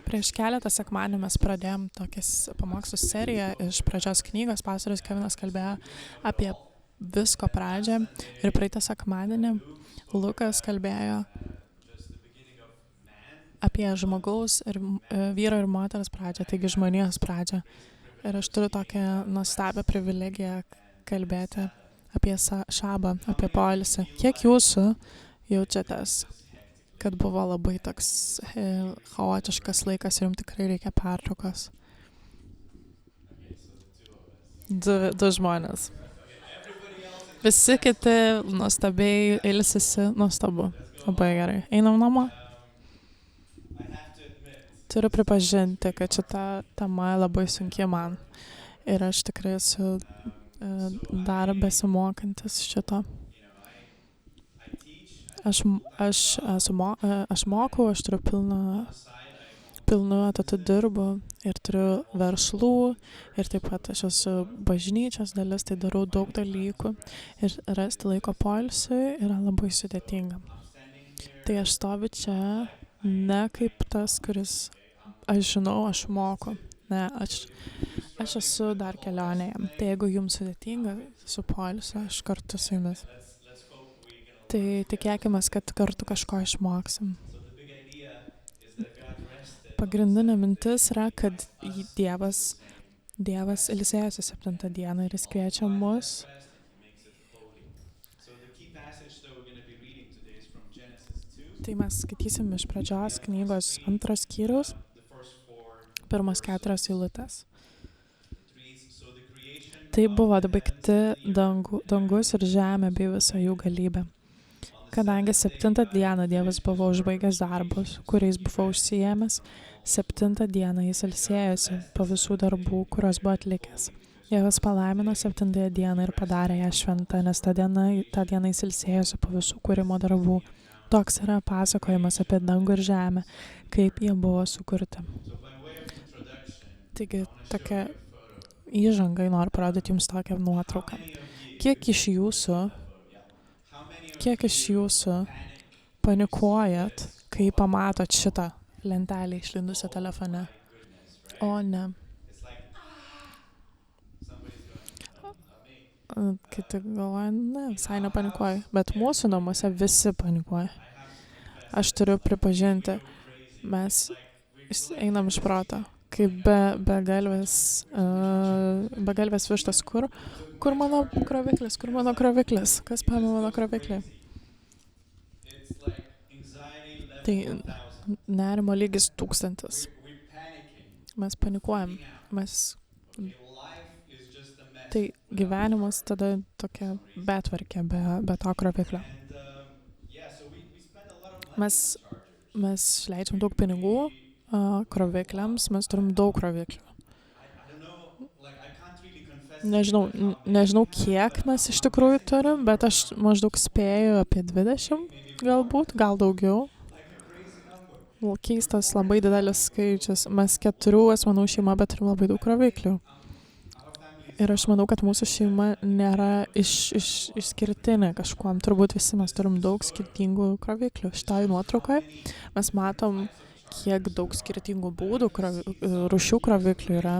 Prieš keletą sekmadienių mes pradėjom tokias pamokslų seriją iš pradžios knygos. Pastorius Kevinas kalbėjo apie visko pradžią ir praeitą sekmadienį Lukas kalbėjo apie žmogaus ir vyro ir moters pradžią, taigi žmonijos pradžią. Ir aš turiu tokią nuostabią privilegiją kalbėti apie šabą, apie poilsį. Kiek jūsų jaučiatės, kad buvo labai toks chaotiškas laikas ir jums tikrai reikia pertraukos? Du žmonės. Visi kiti nuostabiai ilsisi, nuostabu. Labai gerai. Einam namo? Turiu pripažinti, kad šita tema labai sunki man. Ir aš tikrai esu dar besimokantis šito. Aš mokau, aš turiu pilnu etatu dirbu ir turiu verslų ir taip pat aš esu bažnyčios dalis, tai darau daug dalykų ir rasti laiko poilsiui yra labai sudėtinga. Tai aš stoviu čia ne kaip tas, kuris aš žinau, aš moku. Ne, aš esu dar kelionėje. Tai jeigu jums sudėtinga su poilsiu, aš kartu su jumis. Tai tikėkime, kad kartu kažko išmoksim. Pagrindinė mintis yra, kad Dievas ilsėjosi 7 dieną ir jis kviečia mus. Tai mes skaitysim iš pradžios knygos 2 skyriaus, 1 4 eilutės. Tai buvo dabaigti dangus ir žemė bei visa jų galybė. Kadangi 7 dieną Dievas buvo užbaigęs darbus, kuriais buvo užsiėmęs, 7 dieną jis ilsėjosi po visų darbų, kurios buvo atlikęs. Dievas palaimino 7 dieną ir padarė ją šventą, nes tą dieną jis ilsėjosi po visų kūrimo darbų. Toks yra pasakojimas apie dangų ir žemę, kaip jie buvo sukurti. Taigi, tokia įžangai noriu parodyti jums tokią nuotrauką. Kiek iš jūsų panikuojat, kai pamatot šitą lentelę išlindusią telefone? O ne. Kiti galvoja, ne, visai nepanikuoju. Bet mūsų namuose visi panikuoja. Aš turiu pripažinti, mes einam iš proto. Kaip begalvės vištas, kur mano kroviklis, kas paėmė mano kroviklį? Tai nerimo lygis 1000. Mes panikuojam, tai gyvenimas tada tokia betvarkė, be to kroviklio. Mes leidžiam daug pinigų krovikliams, mes turim daug kroviklių. Nežinau kiek mes iš tikrųjų turim, bet aš maždaug spėju apie 20, galbūt, gal daugiau. Keistas, labai didelis skaičius. Mes 4 asmenų šeima, bet turim labai daug kroviklių. Ir aš manau, kad mūsų šeima nėra išskirtinė kažkuom. Turbūt visi mes turim daug skirtingų kroviklių. Šitoj nuotraukoje mes matom, kiek daug skirtingų būdų, rūšių kroviklių yra.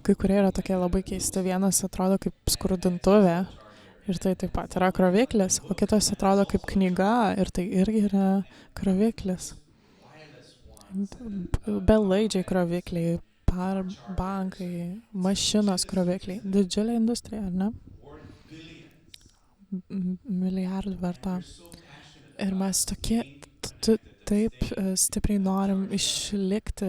Kai kurie yra tokie labai keisti. Vienas atrodo kaip skrudintuvė ir tai taip pat yra kroviklis, o kitas atrodo kaip knyga ir tai irgi yra kroviklis. Belaidžiai krovikliai, bankai, mašinos krovikliai. Didžiulė industrija, ar ne? Milijardų verta. Ir mes taip stipriai norim išlikti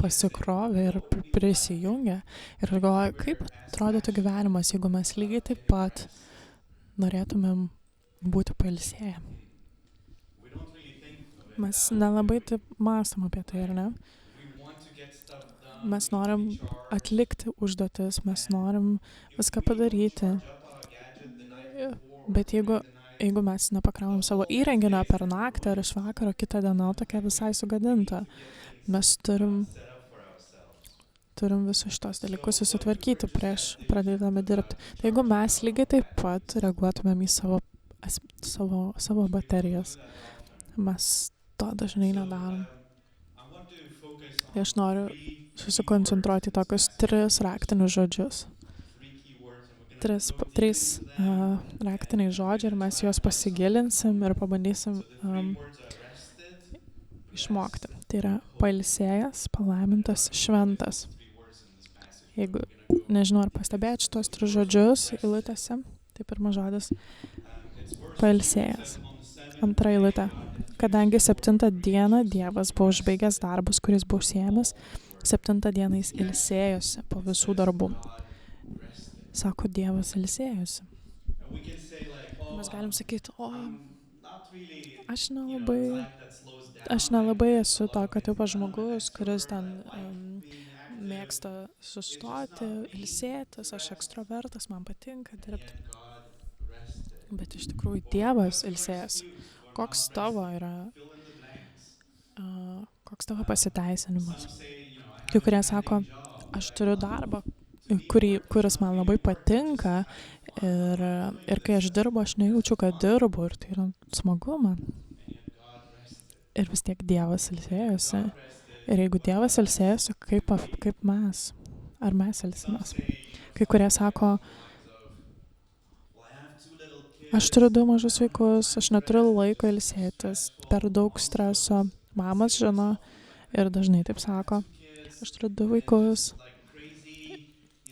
pasikrovę ir prisijungę. Ir galvoju, kaip atrodytų gyvenimas, jeigu mes lygiai taip pat norėtumėm būti pailsėję. Mes nelabai taip mąstam apie tai, ar ne? Mes norim atlikti užduotis, mes norim viską padaryti. Bet jeigu mes nepakraunam savo įrenginio per naktį ar iš vakaro, kitą dieną tokia visai sugadinta, mes turim visus šitos dalykus susitvarkyti prieš pradėdami dirbti. Tai jeigu mes lygiai taip pat reaguotumėm į savo baterijas, mes to dažnai nedarom. Tai aš noriu susikoncentruoti į tokius 3 raktinius žodžius. 3 raktiniai žodžiai ir mes juos pasigilinsim ir pabandysim išmokti. Tai yra pailsėjęs, palaimintas, šventas. Jeigu nežinau, ar pastebėjot šitos 3 žodžius eilutėse, tai pirmas žodis pailsėjęs. Antra eilutė. Kadangi 7 dieną Dievas buvo užbaigęs darbus, kuris buvo užsiėmęs, 7 dieną jis ilsėjosi po visų darbų. Sako, Dievas ilsėjosi. Mes galim sakyti, aš nelabai esu tokio tipo žmogus, kuris ten mėgsta sustoti, ilsėtis, aš ekstravertas, man patinka dirbti. Bet iš tikrųjų Dievas ilsėjosi. Koks tavo pasiteisinimas? Kai kurie sako, aš turiu darbą, kuris man labai patinka ir kai aš dirbu, aš nejaučiu, kad dirbu ir tai yra smagu man. Ir vis tiek Dievas ilsėjosi. Ir jeigu Dievas ilsėjosi, kaip mes? Ar mes ilsimės? Kai kurie sako, aš turiu 2 mažus vaikus, aš neturiu laiko ilsėtis, per daug streso. Mamas žino ir dažnai taip sako, aš turiu 2 vaikus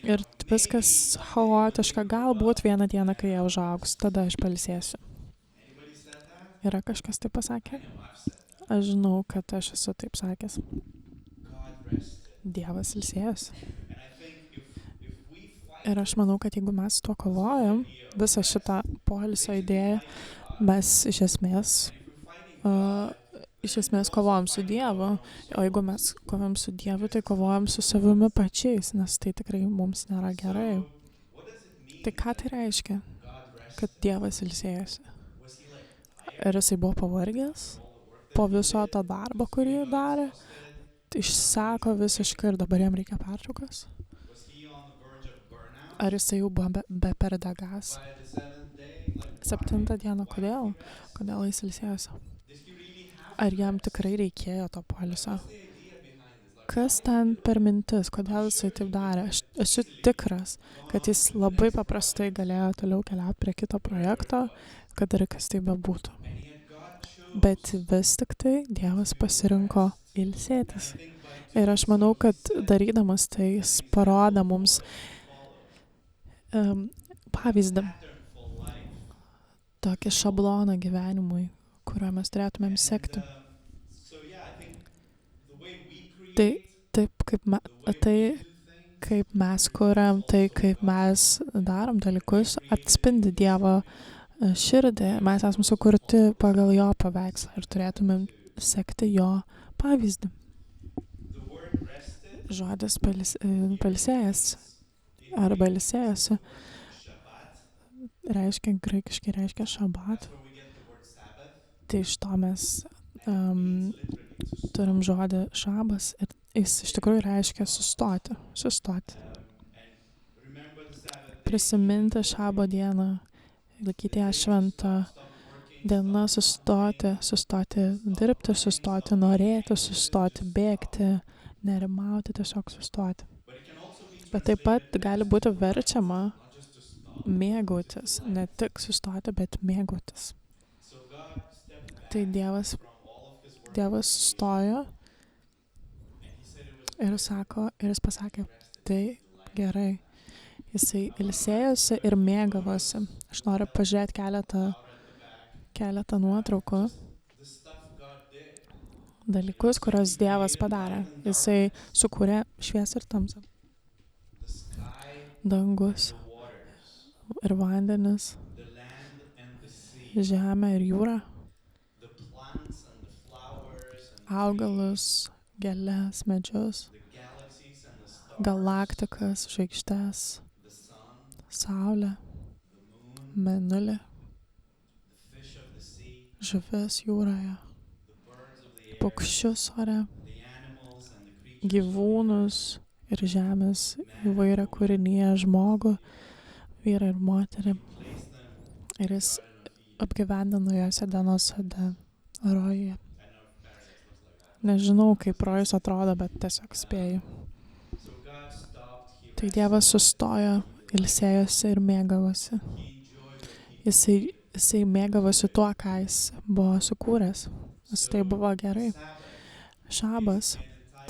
ir viskas chaotiška, galbūt vieną dieną, kai jie užaugs, tada aš pailsėsiu. Yra kažkas taip pasakė? Aš žinau, kad aš esu taip sakęs. Dievas ilsėjosi. Ir aš manau, kad jeigu mes tuo kovojam, visą šitą poilsio idėją, mes iš esmės kovojam su Dievu. O jeigu mes kovojam su Dievu, tai kovojam su savimi pačiais, nes tai tikrai mums nėra gerai. Tai ką tai reiškia, kad Dievas ilsėjosi? Ir jisai buvo pavargęs po viso to darbo, kurį darė, išseko visiškai ir dabar jam reikia pertraukos? Ar jisai jau buvo be perdegas? 7 dieną, kodėl? Kodėl jis ilsėjosi? Ar jam tikrai reikėjo to poilsio? Kas ten per mintis? Kodėl jisai taip darė? Aš esu tikras, kad jis labai paprastai galėjo toliau keliauti prie kito projekto, kad ir kas tai bebūtų. Bet vis tik tai Dievas pasirinko ilsėtis. Ir aš manau, kad darydamas tai jis parodo mums pavyzdį, tokį šabloną gyvenimui, kuriuo mes turėtumėm sekti. Tai taip, kaip mes kuriam, tai kaip mes darom dalykus, atspindi Dievo širdį. Mes esame sukurti pagal jo paveikslą ir turėtumėm sekti jo pavyzdį. Žodis pailsėjęs arba ilsėjosi graikiškai reiškia šabat. Tai iš to mes turim žodį šabas ir jis iš tikrųjų reiškia sustoti. Prisiminti šabo dieną, laikyti ją šventą diena, sustoti dirbti, sustoti norėti, sustoti bėgti, nerimauti, tiesiog sustoti. Bet taip pat gali būti verčiama mėgautis, ne tik sustoti, bet mėgautis. Tai Dievas sustojo ir jis pasakė, tai gerai. Jisai ilsėjosi ir mėgavosi. Aš noriu pažiūrėti keletą nuotraukų. Dalykus, kurios Dievas padarė. Jisai sukūrė šviesą ir tamsą. Dangus ir vandenis, žemę ir jūrą, augalus, gėles, medžius, galaktikas, žvaigždes, saulę, mėnulį, žuvis jūroje, paukščius ore, gyvūnus ir žemės įvairią kūrinyje, žmogų, vyrą ir moterį. Ir jis apgyvendino juos Edeno sode, rojuje. Nežinau, kaip pro jūs atrodo, bet tiesiog spėju. Tai Dievas sustojo, ilsėjosi ir mėgavosi. Jisai mėgavosi tuo, ką jis buvo sukūręs. Nes tai buvo gerai. Šabas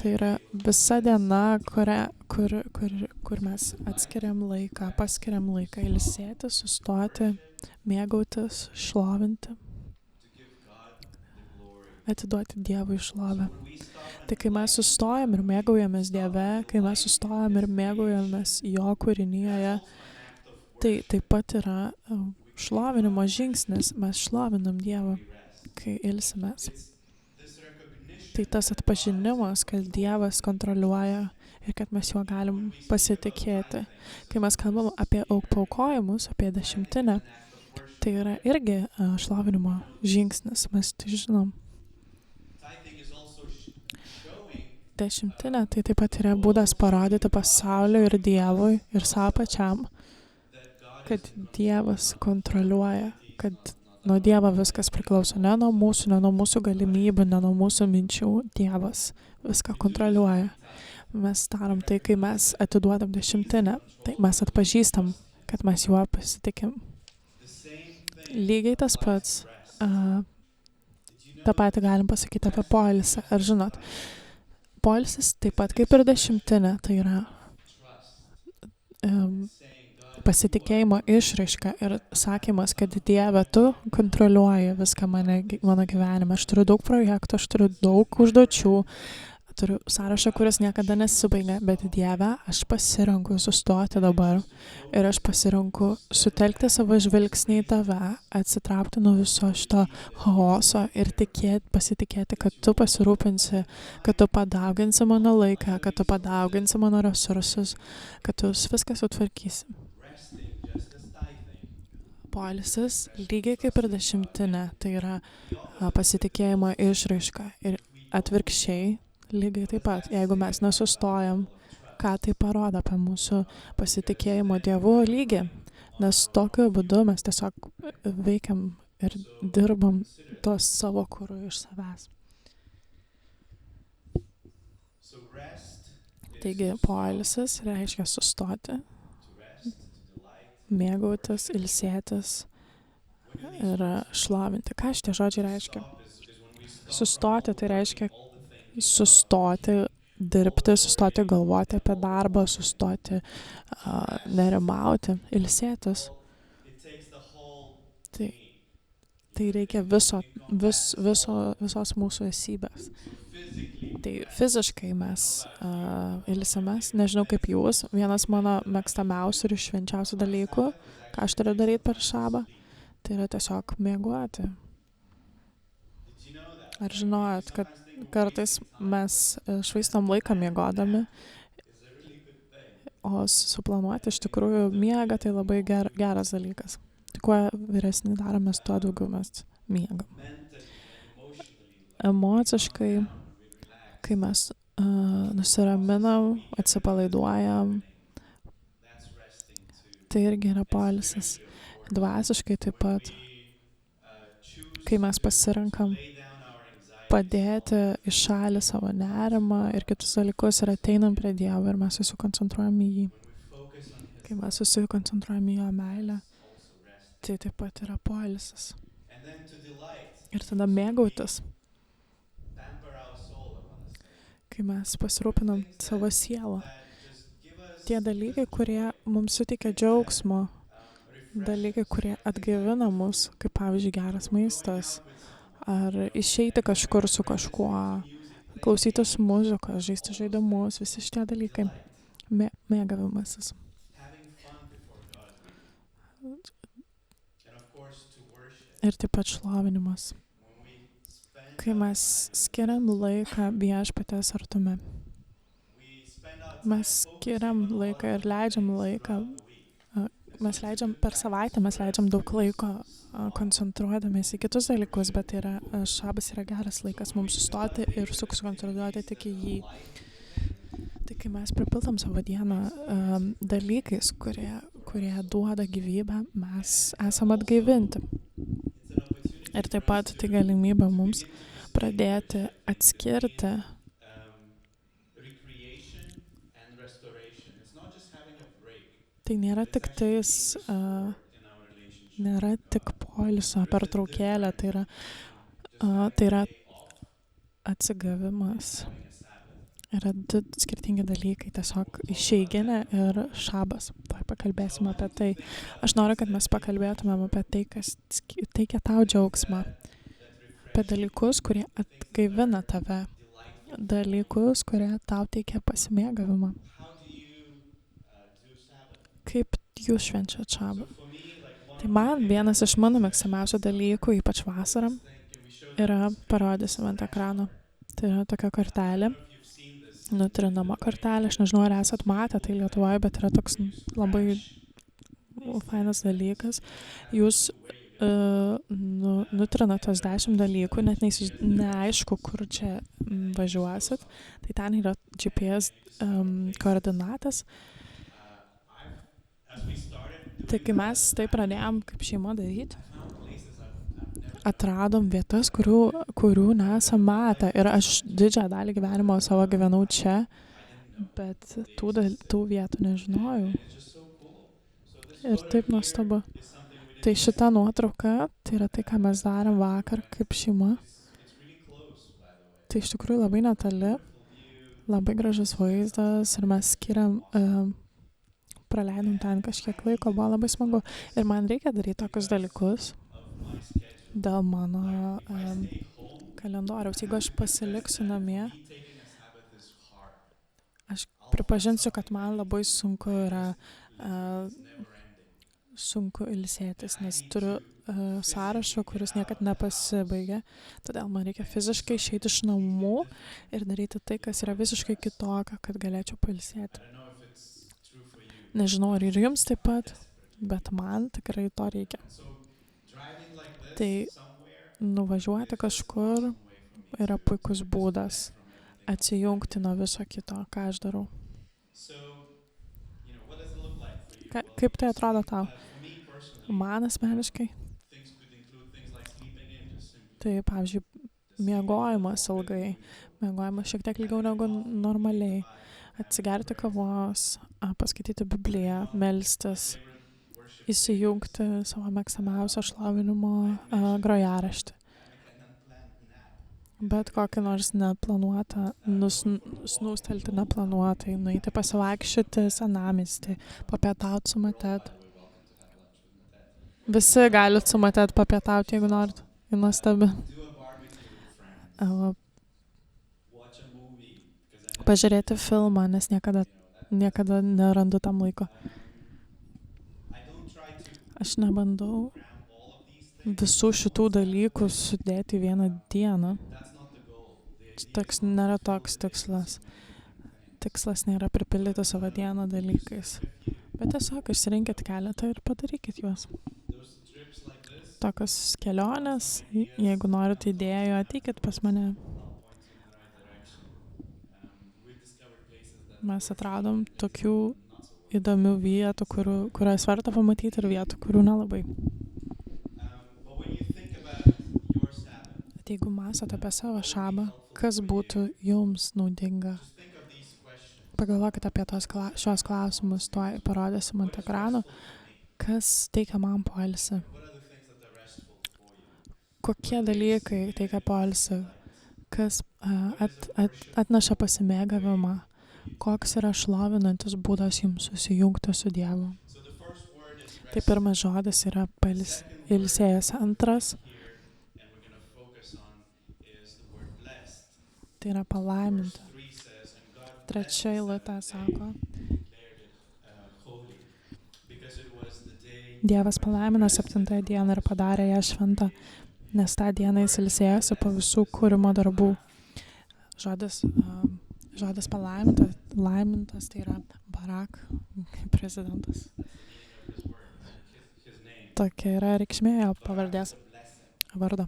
tai yra visa diena, kur mes atskiriam laiką, paskiriam laiką ilsėti, sustoti, mėgautis, šlovinti, atiduoti Dievui šlovę. Tai kai mes sustojam ir mėgaujamės Dieve, kai mes sustojam ir mėgaujamės Jo kūrinyje, tai taip pat yra šlovinimo žingsnis, mes šlovinam Dievą, kai ilsimės. Tai tas atpažinimas, kad Dievas kontroliuoja ir kad mes juo galim pasitikėti. Kai mes kalbam apie paaukojimus, apie dešimtinę, tai yra irgi šlovinimo žingsnis, mes tai žinom. Dešimtinė tai taip pat yra būdas parodyti pasauliui ir Dievui ir savo pačiam, kad Dievas kontroliuoja, kad nuo Dievo viskas priklauso, ne nuo mūsų galimybių, ne nuo mūsų minčių. Dievas viską kontroliuoja. Mes darom tai, kai mes atiduodam dešimtinę, tai mes atpažįstam, kad mes juo pasitikim. Lygiai tas pats, tą patį galim pasakyti apie poilsį. Ar žinot, poilsis taip pat kaip ir dešimtinė, tai yra pasitikėjimo išraiška ir sakymas, kad Dieve, tu kontroliuoji viską mano gyvenime. Aš turiu daug projektų, aš turiu daug užduočių, turiu sąrašą, kuris niekada nesibaigia, bet Dieve, aš pasirenku sustoti dabar ir aš pasirenku sutelkti savo žvilgsnį į tave, atsitraukti nuo viso šito chaoso ir pasitikėti, kad tu pasirūpinsi, kad tu padauginsi mano laiką, kad tu padauginsi mano resursus, kad tu viską sutvarkysi. Poilsis, lygiai kaip ir dešimtinė, tai yra pasitikėjimo išraiška ir atvirkščiai, lygiai taip pat, jeigu mes nesustojam, ką tai parodo apie mūsų pasitikėjimo Dievu lygį, nes tokiu būdu mes tiesiog veikiam ir dirbam tos savo kūrų iš savęs. Taigi, poilsis reiškia sustoti, mėgautis, ilsėtis ir šlovinti. Ką šitie žodžiai reiškia? Sustoti tai reiškia sustoti, dirbti, sustoti galvoti apie darbą, sustoti nerimauti, ilsėtis. Tai reikia visos mūsų esybės. Tai fiziškai mes ilsimės, nežinau kaip jūs, vienas mano mėgstamiausių ir švenčiausių dalykų, ką aš turiu daryti per šabą, tai yra tiesiog miegoti. Ar žinojot, kad kartais mes švaistom laiką miegodami, o suplanuoti iš tikrųjų miegą tai labai geras dalykas. Kuo vyresni daromės, tuo daugiau mes miegam. Emociškai, kai mes nusiraminam, atsipalaiduojam, tai irgi yra poilsis. Dvasiškai taip pat, kai mes pasirenkam padėti į šalį savo nerimą ir kitus dalykus ir ateinam prie Dievo ir mes susikoncentruojam į jį. Kai mes susikoncentruojam į jo meilę, tai taip pat yra poilsis. Ir tada mėgautis. Kai mes pasirūpinam savo sielą. Tie dalykai, kurie mums suteikia džiaugsmo, dalykai, kurie atgaivina mus, kaip pavyzdžiui geras maistas, ar išeiti kažkur su kažkuo, klausytis muzikos, žaisti žaidimus, visi šitie dalykai, mėgavimasis. Ir taip pat šlovinimas. Kai mes skiriam laiką viešpaties artume. Mes skiriam laiką ir leidžiam laiką. Mes leidžiam per savaitę, mes leidžiam daug laiko koncentruodamės į kitus dalykus, bet šabas yra geras laikas mums sustoti ir susikoncentruoti tik į jį. Tai kai mes pripildom savo dieną dalykais, kurie duoda gyvybę, mes esam atgaivinti. Ir taip pat tai galimybė mums pradėti atskirti tai nėra tik tais, nėra tik poilsio pertraukėlė, tai yra atsigavimas. Yra du skirtingi dalykai, tiesiog išeiginė ir šabas. Tuoj pakalbėsim apie tai. Aš noriu, kad mes pakalbėtumėm apie tai, kas teikia tau džiaugsmą. Apie dalykus, kurie atgaivina tave. Dalykus, kurie tau teikia pasimėgavimą. Kaip jūs švenčiat šabą? Tai man vienas iš mano mėgstamiausių dalykų, ypač vasarą, yra, parodysim ant ekrano. Tai yra tokia kortelė, nutrinama kortelė. Aš nežinau, ar esat matę tai Lietuvoje, bet yra toks labai fainas dalykas. Jūs nutrinat tos 10 dalykų, net neaišku, kur čia važiuosit. Tai ten yra GPS koordinatas. Tai kai mes tai pradėjom kaip šeima daryti, atradom vietas, kurių nesam matę. Ir aš didžiąją dalį gyvenimo savo gyvenau čia, bet tų vietų nežinojau. Ir taip nuostabu. Tai šita nuotrauka, tai yra tai, ką mes darėm vakar kaip šeima. Tai iš tikrųjų labai netoli, labai gražus vaizdas ir mes praleidom ten kažkiek laiko, buvo labai smagu. Ir man reikia daryti tokius dalykus dėl mano kalendoriaus. Jeigu aš pasiliksiu namie, aš pripažinsiu, kad man labai sunku yra sunku ilsėtis, nes turiu sąrašą, kuris niekad nepasibaigia. Todėl man reikia fiziškai išeiti iš namų ir daryti tai, kas yra visiškai kitokio, kad galėčiau pailsėti. Nežinau, ar ir jums taip pat, bet man tikrai to reikia. Tai nuvažiuoti kažkur yra puikus būdas atsijungti nuo viso kito, ką aš darau. Kaip tai atrodo tau? Man asmeniškai? Tai, pavyzdžiui, miegojimas ilgai, miegojimas šiek tiek ilgiau negu normaliai, atsigerti kavos, paskaityti Bibliją, melstis, įsijungti savo mėgstamiausią šlovinimo grojaraštį. Bet kokį nors neplanuotą, snūstelti neplanuotai, nueiti pasivaikščioti senamiestį, papietauti su Matet. Visi galit su Matet papietauti, jeigu norit. Ji nuostabi. Pažiūrėti filmą, nes niekada nerandu tam laiko. Aš nebandau visų šitų dalykų sudėti į vieną dieną. Toks nėra toks tikslas. Tikslas nėra pripildyti savo dieną dalykais. Bet tiesiog išsirinkit keletą ir padarykit juos. Tokios kelionės, jeigu norit idėjų, ateikit pas mane. Mes atradom tokių įdomių vietų, kurias verta pamatyti ir vietų, kurių nelabai. Bet jeigu mąstot apie savo šabą, kas būtų jums naudinga? Pagalvokit apie šios klausimus, tuoj parodysim ant ekrano, kas teikia man poilsį. Kokie dalykai teikia poilsį, kas atneša pasimėgavimą, koks yra šlovinantis būdas jums susijungti su Dievu. Tai pirmas žodis yra ilsėjęs, antras tai yra palaiminta. Trečia eilutė sako, Dievas palaimino 7 dieną ir padarė ją šventą, nes tą dieną jis ilsėjosi po visų kūrimo darbų. Žodis palaimintas, tai yra Barak, prezidentas. Tokia yra reikšmė jo pavardės vardo.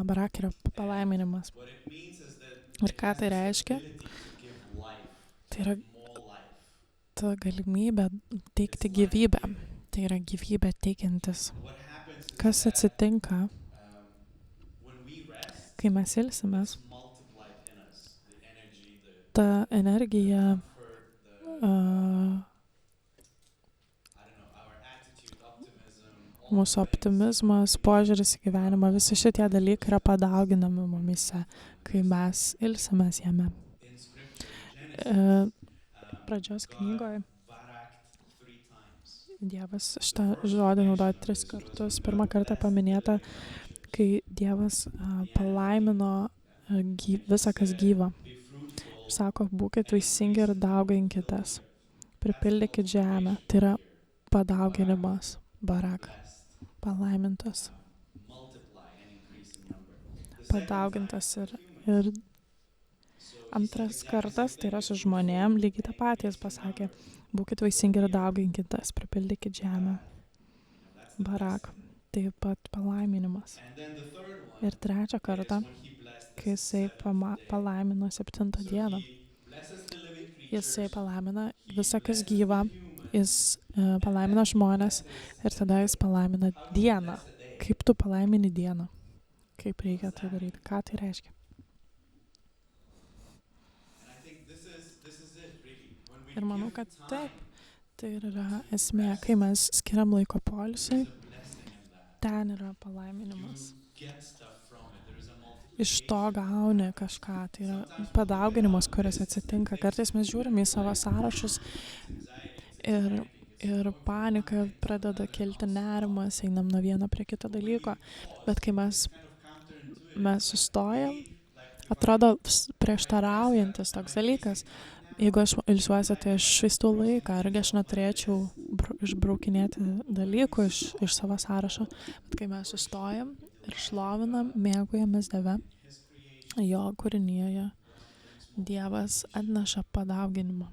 Barak yra palaiminimas. Ir ką tai reiškia? Tai yra ta galimybė teikti gyvybę. Tai yra gyvybė teikiantis. Kas atsitinka, kai mes ilsimės, ta energija, mūsų optimizmas, požiūris į gyvenimą, visi šitie dalykai yra padauginami mumyse, kai mes ilsimės jame. Pradžios knygoje Dievas šitą žodį naudoja 3 kartus. Pirmą kartą paminėta, kai Dievas palaimino visą, kas gyva. Sako, būkit vaisingi ir dauginkitės. Pripildykit žemę. Tai yra padauginimas. Barak. Palaimintas. Padaugintas ir antras kartas, tai yra su žmonėm, lygiai tą patį jis pasakė. Būkit vaisingi ir dauginkitės, pripildykit žemę. Barak. Taip pat palaiminimas. Ir trečią kartą, kai jisai palaimino 7 dieną, jisai palaimina visą, kas gyva, jis palaimina žmonės ir tada jis palaimina dieną. Kaip tu palaimini dieną? Kaip reikia tai daryti? Ką tai reiškia? Ir manau, kad taip, tai yra esmė, kai mes skiriam laiko poilsiui, ten yra palaiminimas. Iš to gauni kažką, tai yra padauginimas, kuris atsitinka. Kartais mes žiūrime į savo sąrašus ir panika pradeda kilti nerimas, einam nuo vieno prie kito dalyko, bet kai mes sustojam, atrodo prieštaraujantis toks dalykas. Jeigu aš ilsiuosi, tai aš švaistau laiką, argi aš neturėčiau išbraukinėti dalykų iš savo sąrašo. Bet kai mes sustojam ir šlovinam, mėgaujamės Dieve, jo kūrinyje, Dievas atneša padauginimą.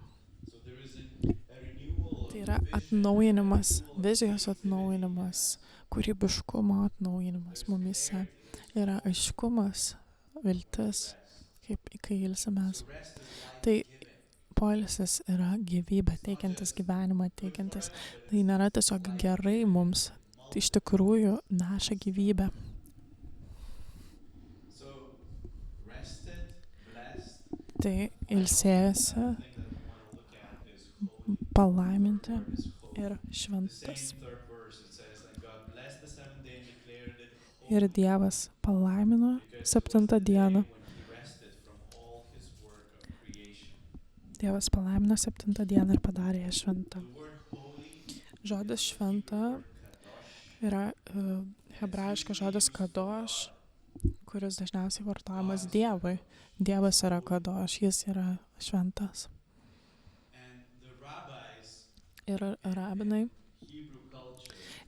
Tai yra atnaujinimas, vizijos atnaujinimas, kūrybiškumo atnaujinimas mumyse. Yra aiškumas, viltis, kai ilsimės. Tai poilsis yra gyvybę teikiantis, gyvenimą teikiantis. Tai nėra tiesiog gerai mums, tai iš tikrųjų neša gyvybę. Tai ilsėjosi, palaiminti ir šventas. Ir Dievas palaimino 7 dieną. Dievas palaimino 7 dieną ir padarė ją šventą. Žodis šventa yra hebrajiškas žodis kadoš, kuris dažniausiai vartojamas Dievui. Dievas yra kadoš, jis yra šventas. Ir rabinai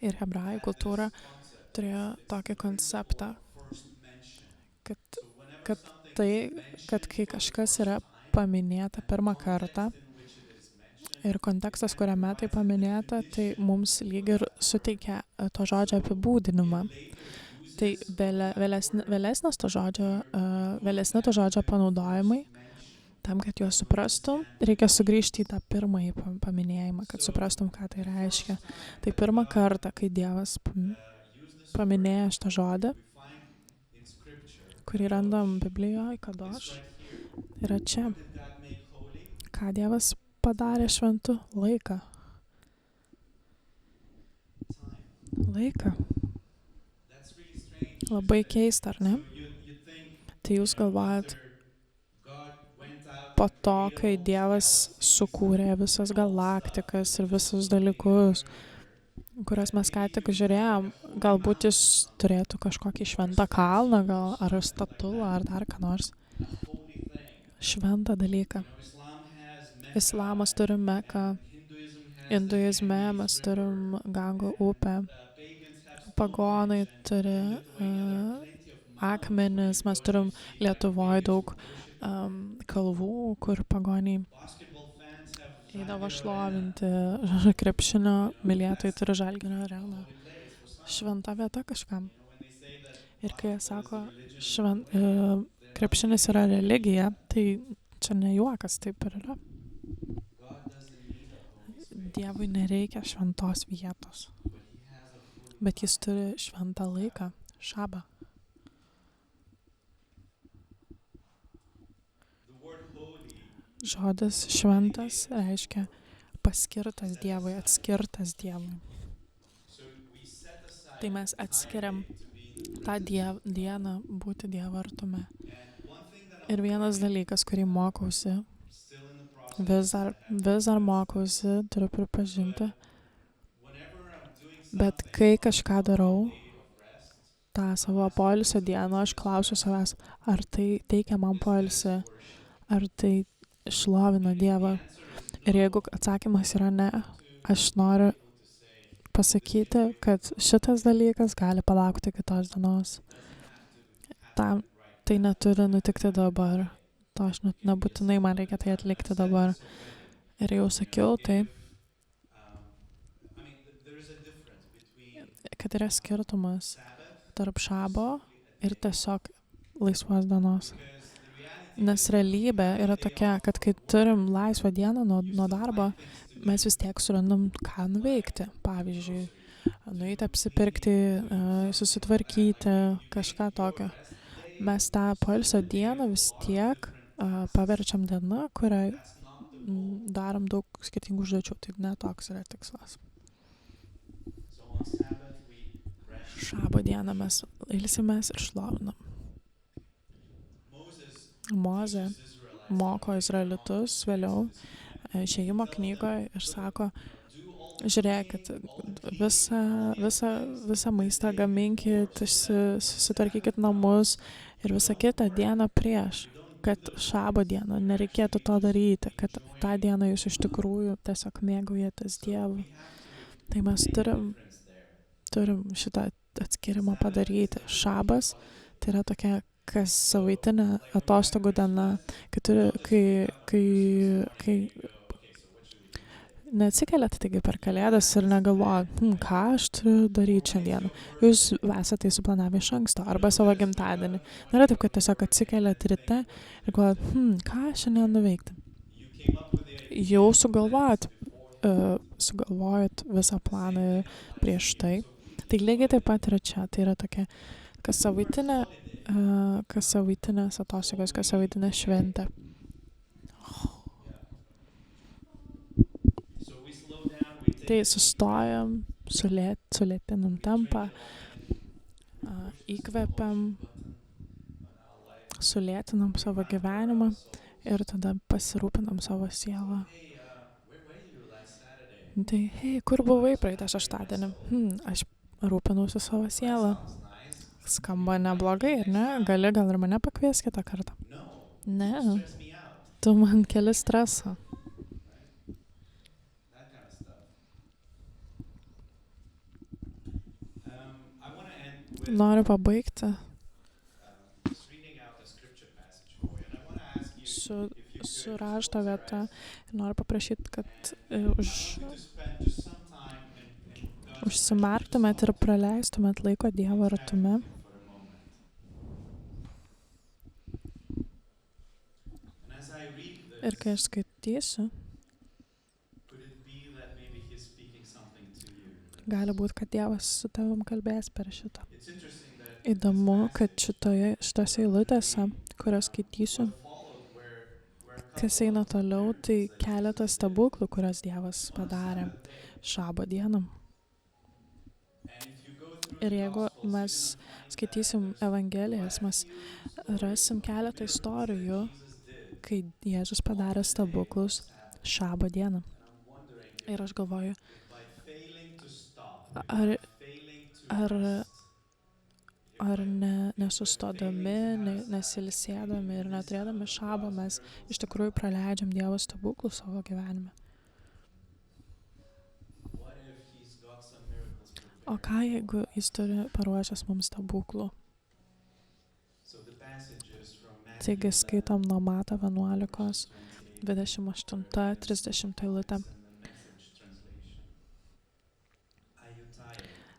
ir hebrajų kultūra turėjo tokį konceptą, kad kai kažkas yra paminėta pirmą kartą ir kontekstas, kuriame tai paminėta, tai mums lyg ir suteikia to žodžio apibūdinimą. Tai vėlesni to žodžio panaudojimai, tam, kad juos suprastum, reikia sugrįžti į tą pirmąjį paminėjimą, kad suprastum, ką tai reiškia. Tai pirmą kartą, kai Dievas paminėjo šitą žodį, kurį randam Biblijoje, kadoš, yra čia. Ką Dievas padarė šventu? Laiką. Laiką. Labai keista, ar ne? Tai jūs galvojat, po to, kai Dievas sukūrė visas galaktikas ir visus dalykus, kuriuos mes ką tik žiūrėjom, galbūt jis turėtų kažkokį šventą kalną, gal ar statulą, ar dar ką nors. Šventą dalyką. Islamas turi Meką, hinduizme mes turim Gango upę, pagonai turi akmenis, mes turim Lietuvoje daug kalvų, kur pagoniai eidavo šlovinti, krepšinio mylėtojai turi Žalgirio areną. Šventa vieta kažkam. Ir kai jie sako, krepšinis yra religija, tai čia ne juokas, taip ir yra. Dievui nereikia šventos vietos, bet jis turi šventą laiką, šabą. Žodis šventas reiškia paskirtas Dievui, atskirtas Dievui. Tai mes atskiriam tą dieną būti Dievo artume. Ir vienas dalykas, kurį mokausi, vis dar mokausi, turiu pripažinti, bet kai kažką darau, tą savo poilsio dieną, aš klausiu savęs, ar tai teikia man poilsį, ar tai šlovina Dievą. Ir jeigu atsakymas yra ne, aš noriu pasakyti, kad šitas dalykas gali palaukti kitos dienos. Tai neturi nutikti dabar. To aš nebūtinai man reikia tai atlikti dabar. Ir jau sakiau tai, kad yra skirtumas tarp šabo ir tiesiog laisvos dienos. Nes realybė yra tokia, kad kai turim laisvą dieną nuo darbo, mes vis tiek surandam ką nuveikti. Pavyzdžiui, nueiti apsipirkti, susitvarkyti, kažką tokio. Mes tą poilsio dieną vis tiek paverčiam dieną, kuriai darom daug skirtingų užduočių. Tai ne toks yra tikslas. Šabo dieną mes ilsimės ir šlovinam. Mozė moko izraelitus vėliau Išėjimo knygoje ir sako, žiūrėkit, visą maistą gaminkit, susitvarkykit namus ir visą kitą dieną prieš, kad šabo dieną nereikėtų to daryti, kad tą dieną jūs iš tikrųjų tiesiog mėgaujatės Dievu. Tai mes turim šitą atskirimą padaryti. Šabas tai yra tokia kas savaitinė atostogų diena, kai neatsikeliat taigi per kalėdas ir negalvojat, ką aš turiu daryti šiandien. Jūs esate tai suplanavę iš anksto arba savo gimtadienį. Nėra taip, kad tiesiog atsikeliat ryte ir galvojat, ką šiandien nuveikti. Jau sugalvojat visą planą prieš tai. Tai lygiai taip pat yra čia. Tai yra tokia kas savaitinės atostogos, kas savaitinė šventė. Tai sustojam, sulėtinam tempą, įkvepiam, sulėtinam savo gyvenimą ir tada pasirūpinam savo sielą. Tai, kur buvai praeitą šeštadienį? Aš rūpinausi savo sielą. Skamba neblogai, ar ne? Gal ir mane pakvies kitą kartą? Ne. Tu man keli stresą. Noriu pabaigti su rašto vieta ir noriu paprašyti, kad užsimerktumėt ir praleistumėt laiko Dievo artume. Ir kai aš skaitysiu, gali būti, kad Dievas su tavim kalbės per šitą. Įdomu, kad šitose eilutėse, kurias skaitysiu, kas eina toliau, tai keletas stebuklų, kurias Dievas padarė šabo dieną. Ir jeigu mes skaitysim Evangelijas, mes rasim keletą istorijų, kai Jėzus padarė stebuklus šabo dieną. Ir aš galvoju, ar nesustodami, nesilsėdami ir neturėdami šabo, mes iš tikrųjų praleidžiam Dievo stebuklų savo gyvenime. O ką, jeigu jis turi paruošęs mums stebuklų? Taigi skaitom nuo Mato 11, 28, 30 eilutę.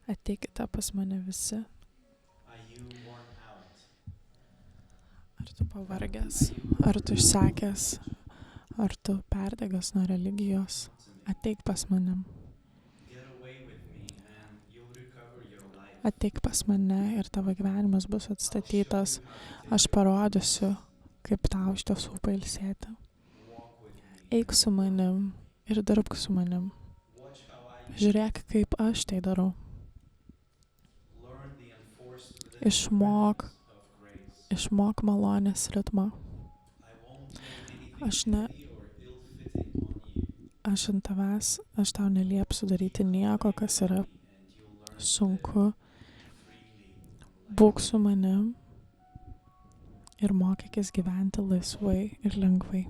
Ateikite pas mane visi. Ar tu pavargęs, ar tu išsekęs, ar tu perdegęs nuo religijos? Ateik pas mane. Ateik pas mane ir tavo gyvenimas bus atstatytas. Aš parodysiu, kaip tau iš tiesų pailsėti. Eik su manim ir dirbk su manim. Žiūrėk, kaip aš tai darau. Išmok malonės ritmą. Aš tau neliepsiu daryti nieko, kas yra sunku. Būk su manim ir mokykis gyventi laisvai ir lengvai.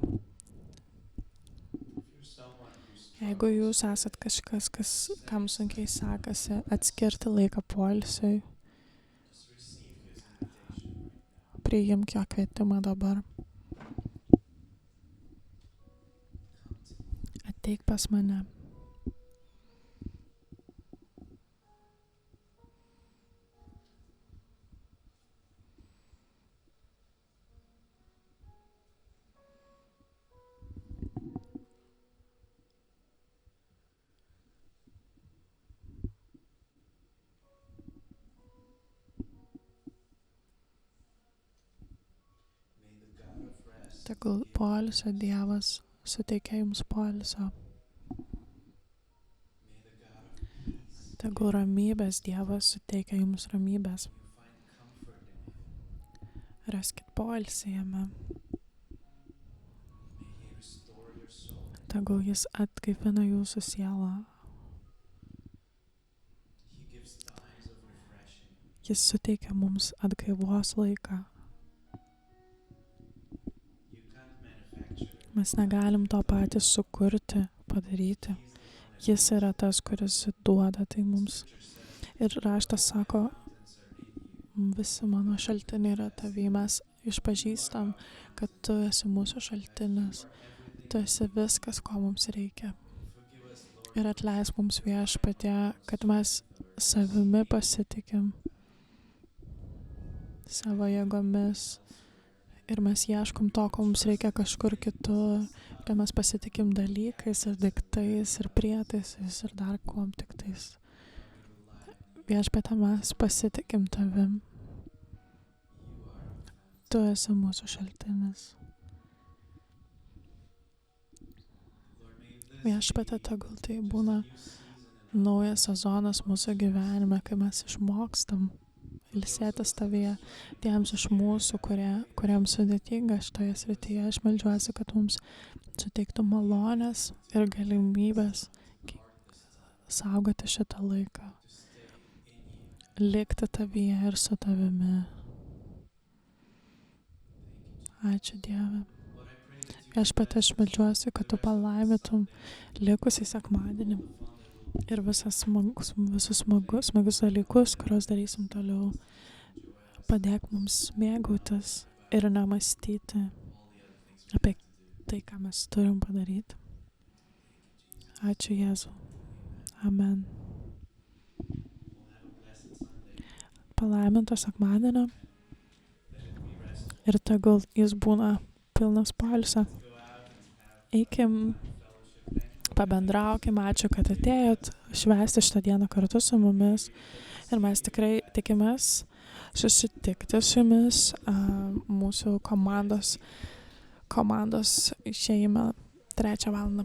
Jeigu jūs esat kažkas, kam sunkiai sekasi atskirti laiką poilsiui, priimk jo kvietimą dabar. Ateik pas mane. Tegul poilsio Dievas suteikia jums poilsio. Tegul ramybės Dievas suteikia jums ramybės. Raskit poilsį jame. Tegul jis atgaivina jūsų sielą. Jis suteikia mums atgaivos laiką. Mes negalim to patys sukurti, padaryti. Jis yra tas, kuris duoda tai mums. Ir raštas sako, visi mano šaltiniai yra tavy. Mes išpažįstam, kad tu esi mūsų šaltinis. Tu esi viskas, ko mums reikia. Ir atleisk mums Viešpatie, kad mes savimi pasitikim, savo jėgomis. Ir mes ieškom to, ko mums reikia kažkur kitur, kad mes pasitikim dalykais ir daiktais ir prietaisais ir dar kuom tiktais. Viešpatie, mes pasitikim tavim. Tu esi mūsų šaltinis. Viešpatie, tegul tai būna naujas sezonas mūsų gyvenime, kai mes išmokstam ilsėtis tavyje. Tiems iš mūsų, kuriems sudėtinga šitoje srityje, aš meldžiuosi, kad mums suteiktų malonės ir galimybės saugoti šitą laiką. Likti tavyje ir su tavimi. Ačiū Dieve. Viešpatie, aš meldžiuosi, kad tu palaimintum likusį sekmadienį ir visus smagus dalykus, kuriuos darysim toliau. Padėk mums mėgautis ir nemąstyti apie tai, ką mes turim padaryti. Ačiū Jėzau. Amen. Palaiminto sekmadienio ir tegul jis būna pilnas poilsio. Eikim, pabendraukim, ačiū, kad atėjot švęsti šitą dieną kartu su mumis. Ir mes tikrai tikimės susitikti su jumis mūsų komandos išėjime 3 valandą.